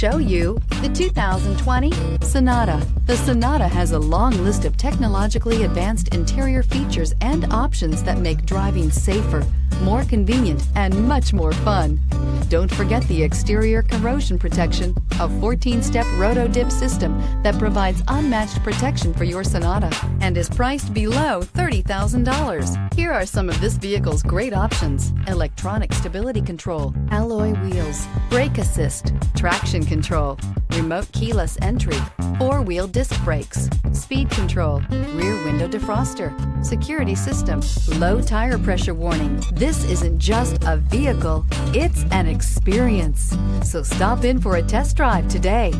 show you the 2020 Sonata. The Sonata has a long list of technologically advanced interior features and options that make driving safer, more convenient, and much more fun. Don't forget the exterior corrosion protection, a 14-step roto-dip system that provides unmatched protection for your Sonata and is priced below $30,000. Here are some of this vehicle's great options: electronic stability control, alloy wheels, brake assist, traction control, remote keyless entry, four-wheel disc brakes, speed control, rear window defroster, security system, low tire pressure warning. This isn't just a vehicle, it's an experience. So stop in for a test drive today.